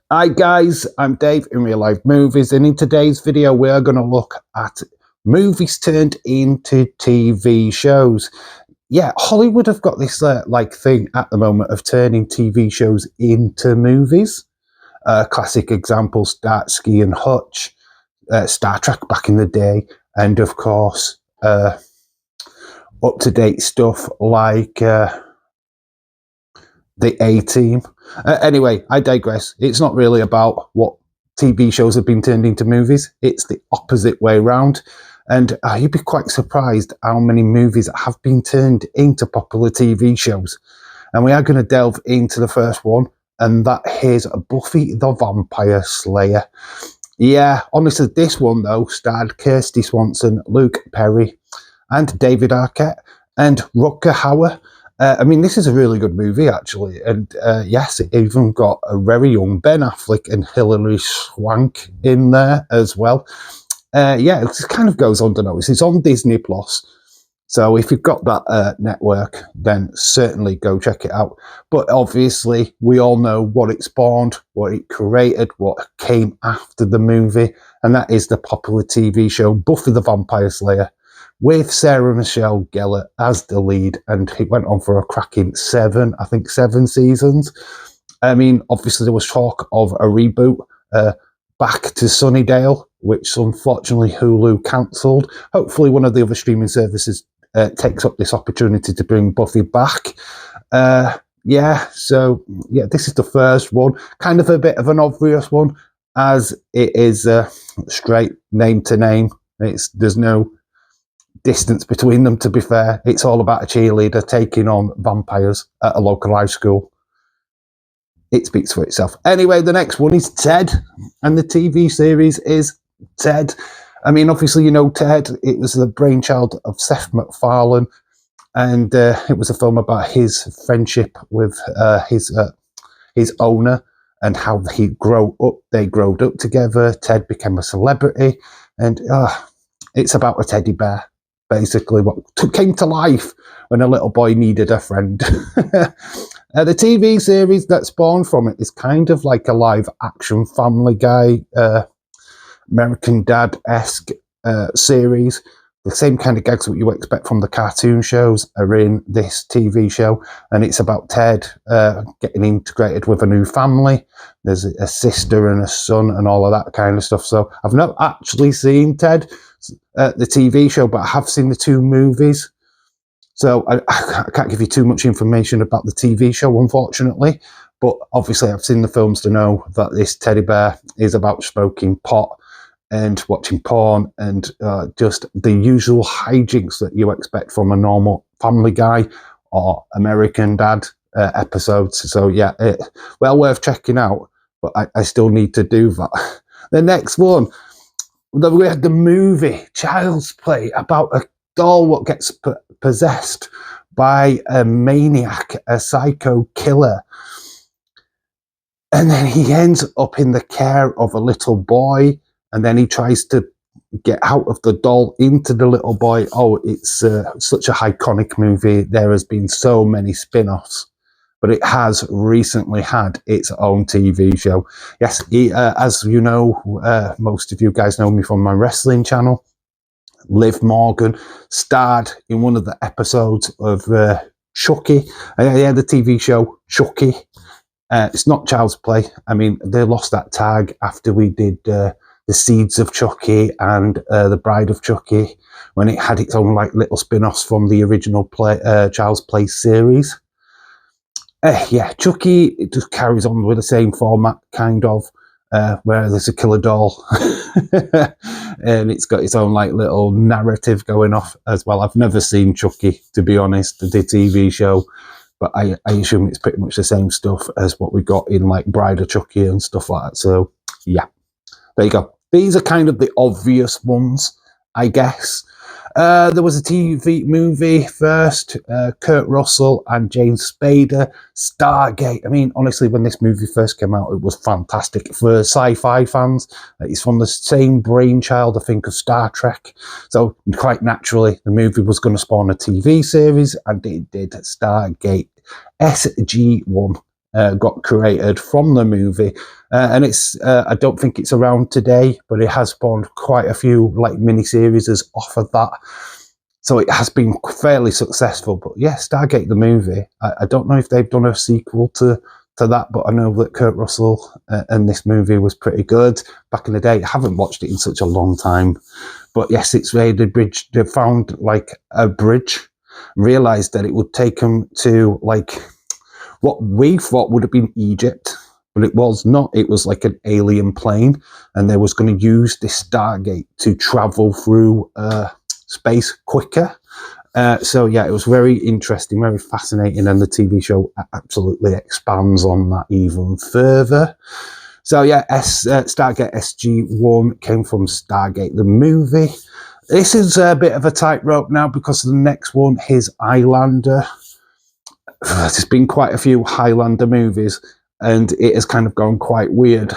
Hi guys, I'm Dave in Real Life Movies, and in today's video we are going to look at movies turned into TV shows. Yeah, Hollywood have got this thing at the moment of turning TV shows into movies. Classic examples: Starsky and Hutch, Star Trek back in the day, and of course up-to-date stuff like the A-Team. Anyway, I digress. It's not really about what TV shows have been turned into movies. It's the opposite way around. And you'd be quite surprised how many movies have been turned into popular TV shows. And we are going to delve into the first one, and that is Buffy the Vampire Slayer. Yeah, honestly, this one, though, starred Kirsty Swanson, Luke Perry, and David Arquette, and Rutger Hauer. I mean, this is a really good movie, actually. And yes, it even got a very young Ben Affleck and Hilary Swank in there as well. Yeah, it just kind of goes unnoticed. It's on Disney Plus. So if you've got that network, then certainly go check it out. But obviously, we all know what it spawned, what it created, what came after the movie. And that is the popular TV show Buffy the Vampire Slayer, with Sarah Michelle Gellar as the lead, and it went on for a cracking seven seasons. I mean, obviously there was talk of a reboot back to Sunnydale, which unfortunately Hulu cancelled. Hopefully one of the other streaming services takes up this opportunity to bring Buffy back. Yeah, so yeah, this is the first one. Kind of a bit of an obvious one, as it is straight name to name. There's no distance between them, to be fair. It's all about a cheerleader taking on vampires at a local high school. It speaks for itself. Anyway, the next one is Ted, and the TV series is Ted. I mean, obviously, you know Ted. It was the brainchild of Seth MacFarlane, and it was a film about his friendship with his owner and how they growed up together. Ted became a celebrity, and it's about a teddy bear, basically, what came to life when a little boy needed a friend. The TV series that spawned from it is kind of like a live action Family Guy, American Dad-esque series. The same kind of gags that you expect from the cartoon shows are in this TV show, and it's about Ted getting integrated with a new family. There's a sister and a son and all of that kind of stuff. So I've not actually seen Ted, the TV show, but I have seen the two movies. So I can't give you too much information about the TV show, unfortunately. But obviously I've seen the films to know that this teddy bear is about smoking pot and watching porn and just the usual hijinks that you expect from a normal Family Guy or American Dad episodes. So yeah, well worth checking out, but I still need to do that. The next one, we had the movie Child's Play, about a doll what gets possessed by a maniac, a psycho killer. And then he ends up in the care of a little boy, and then he tries to get out of the doll into the little boy. Oh, it's such a iconic movie. There has been so many spin-offs, but it has recently had its own TV show. Yes, as you know, most of you guys know me from my wrestling channel. Liv Morgan starred in one of the episodes of Chucky. Yeah, the TV show Chucky. It's not Child's Play. I mean, they lost that tag after we did The Seeds of Chucky and The Bride of Chucky, when it had its own like little spin-offs from the original Child's Play series. Yeah, Chucky, it just carries on with the same format, kind of, where there's a killer doll. And it's got its own like little narrative going off as well. I've never seen Chucky, to be honest, the TV show, but I assume it's pretty much the same stuff as what we got in like Bride of Chucky and stuff like that. So yeah, there you go. These are kind of the obvious ones, I guess. There was a TV movie first, Kurt Russell and James Spader, Stargate. I mean, honestly, when this movie first came out, it was fantastic for sci-fi fans. It's from the same brainchild, I think, of Star Trek. So quite naturally, the movie was going to spawn a TV series, and it did. Stargate SG-1. got created from the movie, and it's I don't think it's around today, but it has spawned quite a few like mini-series off of that. So it has been fairly successful. But yeah, Stargate the movie, I don't know if they've done a sequel to that, but I know that Kurt Russell and this movie was pretty good back in the day. I haven't watched it in such a long time. But yes, it's raided bridge. They found like a bridge, realised that it would take them to like what we thought would have been Egypt, but it was not. It was like an alien plane, and they was going to use this Stargate to travel through space quicker. So yeah, it was very interesting, very fascinating, and the TV show absolutely expands on that even further. So yeah, Stargate SG-1 came from Stargate the movie. This is a bit of a tightrope now because the next one is Highlander. There's been quite a few Highlander movies, and it has kind of gone quite weird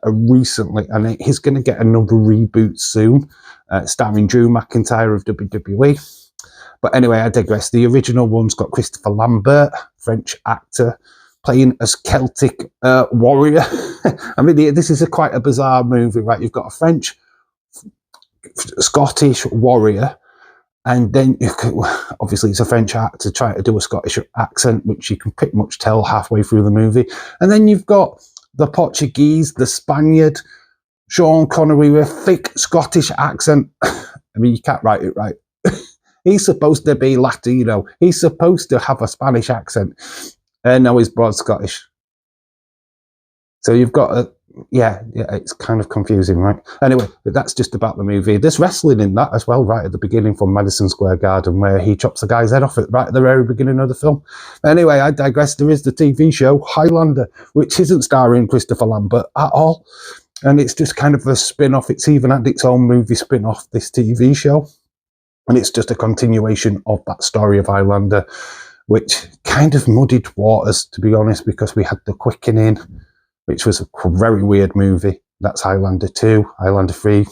recently, and it is going to get another reboot soon, starring Drew McIntyre of WWE. But anyway, I digress. The original one's got Christopher Lambert, French actor, playing as Celtic warrior. I mean, this is quite a bizarre movie, right? You've got a French, Scottish warrior, and then obviously it's a French actor trying to do a Scottish accent, which you can pretty much tell halfway through the movie. And then you've got the Portuguese, the Spaniard, Sean Connery with a thick Scottish accent. I mean, you can't write it right. He's supposed to be Latino. He's supposed to have a Spanish accent. And now he's broad Scottish. So you've got yeah, it's kind of confusing, right? Anyway, but that's just about the movie. There's wrestling in that as well, right at the beginning from Madison Square Garden, where he chops the guy's head off right at the very beginning of the film. Anyway, I digress. There is the TV show Highlander, which isn't starring Christopher Lambert at all. And it's just kind of a spin-off. It's even had its own movie spin-off, this TV show. And it's just a continuation of that story of Highlander, which kind of muddied waters, to be honest, because we had The Quickening, which was a very weird movie. That's Highlander 2, Highlander 3,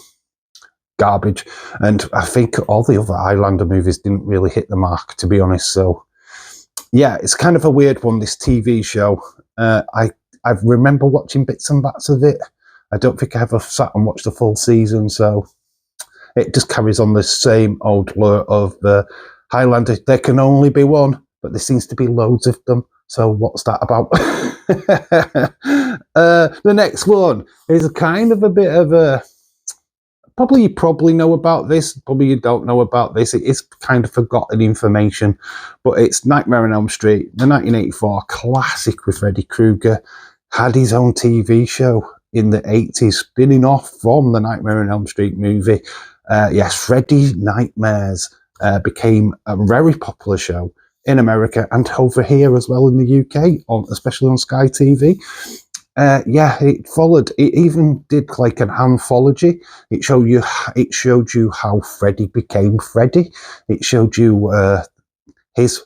garbage. And I think all the other Highlander movies didn't really hit the mark, to be honest. So, yeah, it's kind of a weird one, this TV show. I remember watching bits and bats of it. I don't think I ever sat and watched the full season, so it just carries on the same old lure of Highlander. There can only be one, but there seems to be loads of them. So what's that about? The next one is a kind of a bit of a... you probably know about this. Probably you don't know about this. It is kind of forgotten information. But it's Nightmare on Elm Street, the 1984 classic with Freddy Krueger. Had his own TV show in the 80s, spinning off from the Nightmare on Elm Street movie. Yes, Freddy Nightmares became a very popular show in America and over here as well in the UK, especially on Sky TV. Yeah, it followed. It even did like an anthology. It showed you how Freddy became Freddy. It showed you his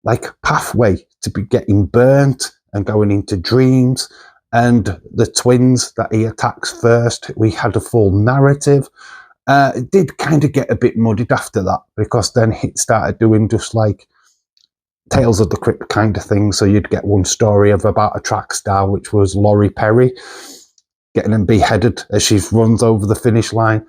like pathway to be getting burnt and going into dreams, and the twins that he attacks first. We had a full narrative. It did kind of get a bit muddied after that, because then it started doing just like Tales of the Crypt kind of thing. So you'd get one story of about a track star, which was Laurie Perry, getting him beheaded as she runs over the finish line.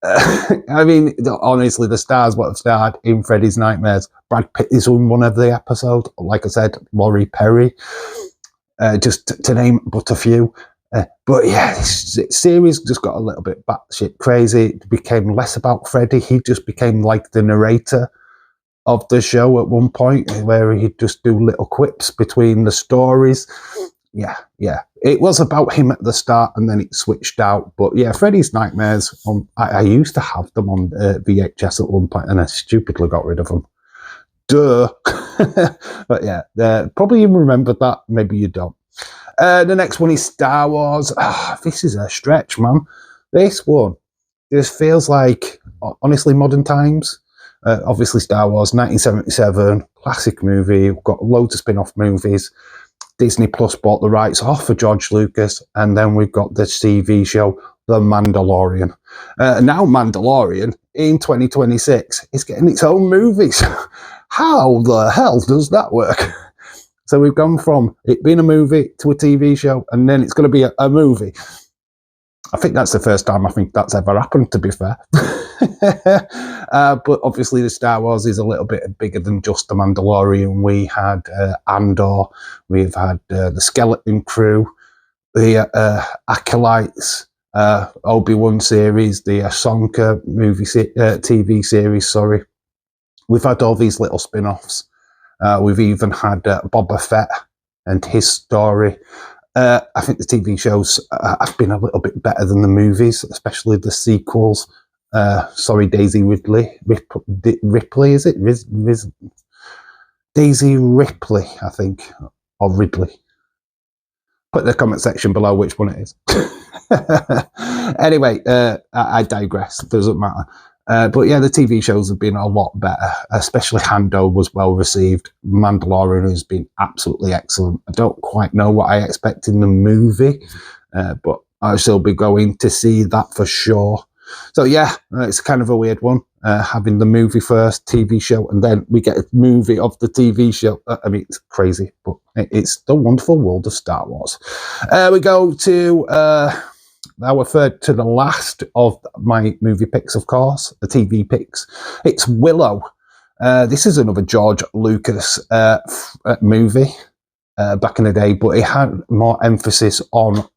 I mean, honestly, the stars what have starred in Freddy's Nightmares. Brad Pitt is on one of the episodes. Like I said, Laurie Perry, just to name but a few. But yeah, this series just got a little bit batshit crazy. It became less about Freddy. He just became like the narrator of the show at one point, where he'd just do little quips between the stories. Yeah. It was about him at the start, and then it switched out. But yeah, Freddy's Nightmares, I used to have them on VHS at one point, and I stupidly got rid of them. Duh. But yeah, probably you remember that. Maybe you don't. The next one is Star Wars. This is a stretch, man. This one just feels like, honestly, modern times. Obviously, Star Wars, 1977, classic movie. We've got loads of spin-off movies. Disney Plus bought the rights off for George Lucas, and then we've got the TV show, The Mandalorian. Now Mandalorian, in 2026, is getting its own movies. How the hell does that work? So we've gone from it being a movie to a TV show, and then it's going to be a movie. I think that's the first time I think that's ever happened, to be fair. But obviously the Star Wars is a little bit bigger than just The Mandalorian. We had Andor, we've had the Skeleton Crew, the Acolytes, Obi-Wan series, the Ahsoka TV series, sorry. We've had all these little spin-offs. We've even had Boba Fett and his story. I think the TV shows have been a little bit better than the movies, especially the sequels. Sorry, Daisy Ridley. Ripley, is it? Daisy Ripley, I think. Or Ridley. Put in the comment section below which one it is. Anyway, I digress. It doesn't matter. But yeah, the TV shows have been a lot better, especially Hando was well received. Mandalorian has been absolutely excellent. I don't quite know what I expect in the movie, but I shall be going to see that for sure. So yeah, it's kind of a weird one, having the movie first, TV show, and then we get a movie of the TV show. I mean, it's crazy, but it's the wonderful world of Star Wars. We go to our third to the last of my movie picks, of course, the TV picks. It's Willow. This is another George Lucas movie back in the day, but it had more emphasis on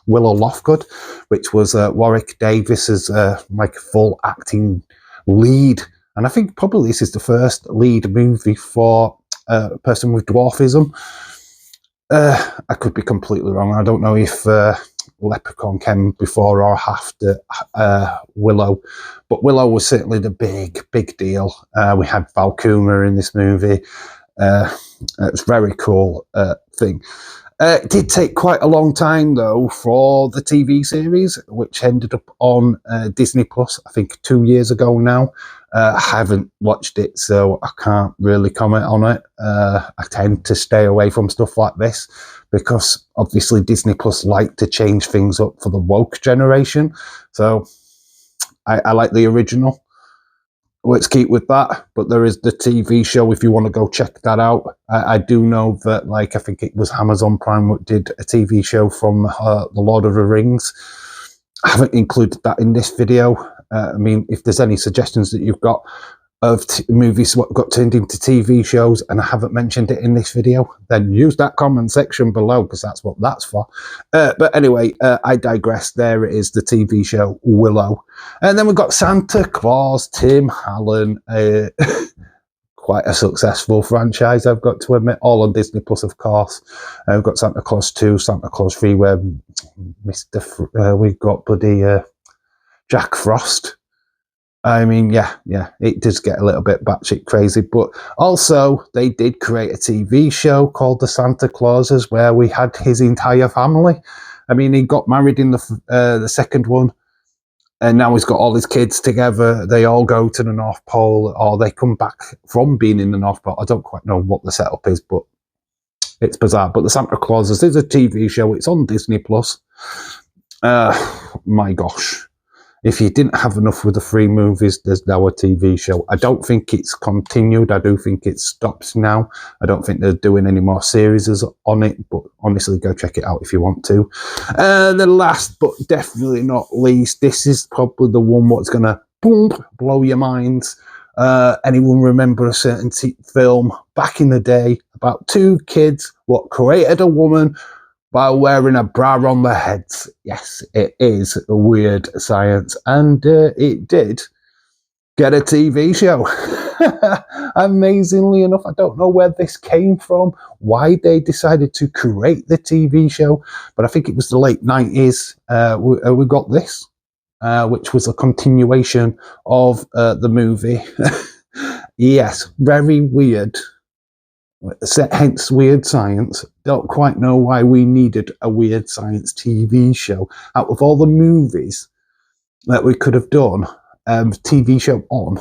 Willow Lovegood, which was Warwick Davis's like full acting lead. And I think probably this is the first lead movie for a person with dwarfism. I could be completely wrong. I don't know if Leprechaun came before or after Willow, but Willow was certainly the big deal. We had Val Kilmer in this movie. It's a very cool thing. It did take quite a long time, though, for the TV series, which ended up on Disney Plus, I think 2 years ago now. I haven't watched it, so I can't really comment on it. I tend to stay away from stuff like this because, obviously, Disney Plus like to change things up for the woke generation. So I like the original. Let's keep with that, but there is the TV show if you want to go check that out. I do know that, like, I think it was Amazon Prime that did a TV show from The Lord of the Rings. I haven't included that in this video. I mean, if there's any suggestions that you've got of movies what got turned into TV shows and I haven't mentioned it in this video, then use that comment section below because that's what that's for. But anyway, I digress. There it is, the TV show Willow. And then we've got Santa Claus, Tim Allen, quite a successful franchise, I've got to admit, all on Disney Plus, of course. We've got Santa Claus 2, Santa Claus 3, where we've got bloody Jack Frost. I mean, yeah, it does get a little bit batshit crazy, but also they did create a TV show called The Santa Clauses where we had his entire family. I mean, he got married in the second one, and now he's got all his kids together. They all go to the North Pole, or they come back from being in the North Pole. I don't quite know what the setup is, but it's bizarre. But The Santa Clauses is a TV show. It's on Disney Plus. My gosh. If you didn't have enough with the 3 movies, there's now a TV show. I don't think it's continued. I do think it stops now. I don't think they're doing any more series on it, but honestly, go check it out if you want to. The last, but definitely not least, this is probably the one what's going to blow your minds. Anyone remember a certain film back in the day about 2 kids what created a woman by wearing a bra on their heads? Yes, it is weird science, and it did get a TV show. Amazingly enough, I don't know where this came from, why they decided to create the TV show, but I think it was the late 90s. We got this, which was a continuation of the movie. Yes, very weird. Hence weird science. Don't quite know why we needed a weird science TV show. Out of all the movies that we could have done TV show on,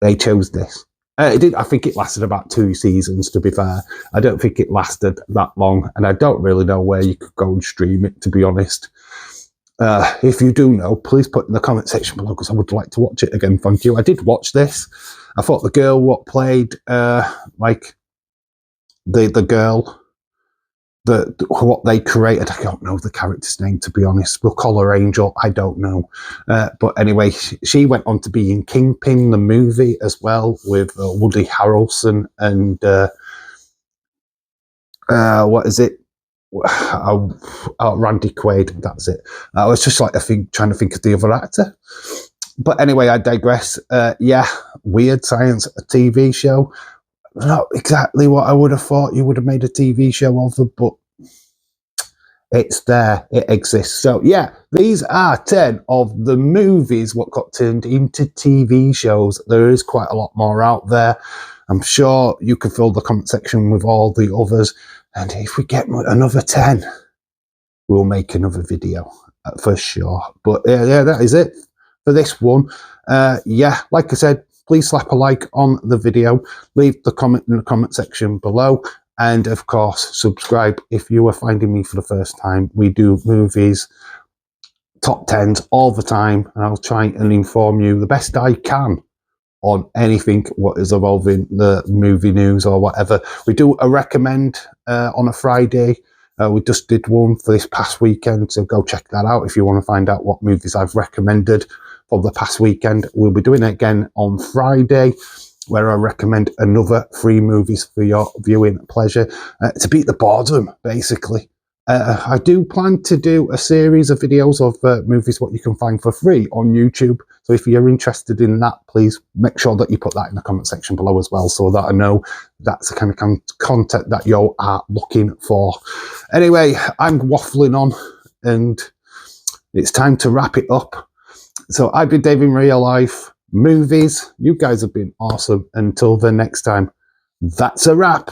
they chose this. I think it lasted about 2 seasons, to be fair. I don't think it lasted that long, and I don't really know where you could go and stream it, to be honest. If you do know, please put in the comment section below, because I would like to watch it again. Thank you. I did watch this. I thought the girl what played like the girl, what they created. I don't know the character's name, to be honest. We'll call her Angel. I don't know. But anyway, she went on to be in Kingpin, the movie, as well, with Woody Harrelson and what is it? Randy Quaid. That's it. I was just like trying to think of the other actor. But anyway, I digress. Yeah, Weird Science, a TV show. Not exactly what I would have thought you would have made a TV show of it, but it's there. It exists. So yeah, these are 10 of the movies what got turned into TV shows. There is quite a lot more out there. I'm sure you can fill the comment section with all the others. And if we get another 10, we'll make another video for sure. But yeah, that is it for this one. Yeah, like I said, please slap a like on the video, leave the comment in the comment section below, and of course, subscribe if you are finding me for the first time. We do movies, top 10s all the time, and I'll try and inform you the best I can on anything what is involving the movie news or whatever. We do a recommend on a Friday. We just did one for this past weekend, so go check that out if you want to find out what movies I've recommended for the past weekend. We'll be doing it again on Friday, where I recommend another 3 movies for your viewing pleasure, to beat the boredom, basically. I do plan to do a series of videos of movies what you can find for free on YouTube. So if you're interested in that, please make sure that you put that in the comment section below as well, so that I know that's the kind of content that you are looking for. Anyway, I'm waffling on, and it's time to wrap it up. So I've been Dave in Real Life Movies. You guys have been awesome. Until the next time, that's a wrap.